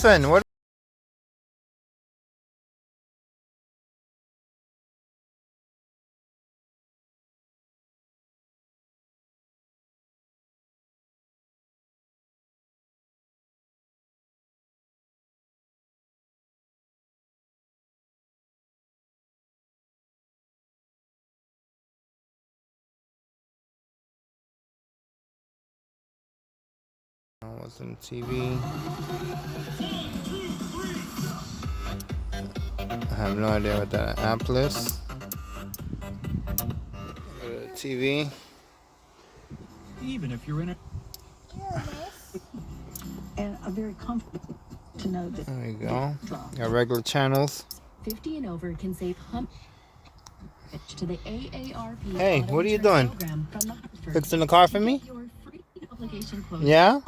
Listen, what? What's on TV? I have no idea what that app is. TV. Even if you're in a and I'm very comfortable to know that. There you go. Got regular channels. 50 and over can save to the AARP. Hey, what are you doing? Fixing the car for me? Yeah?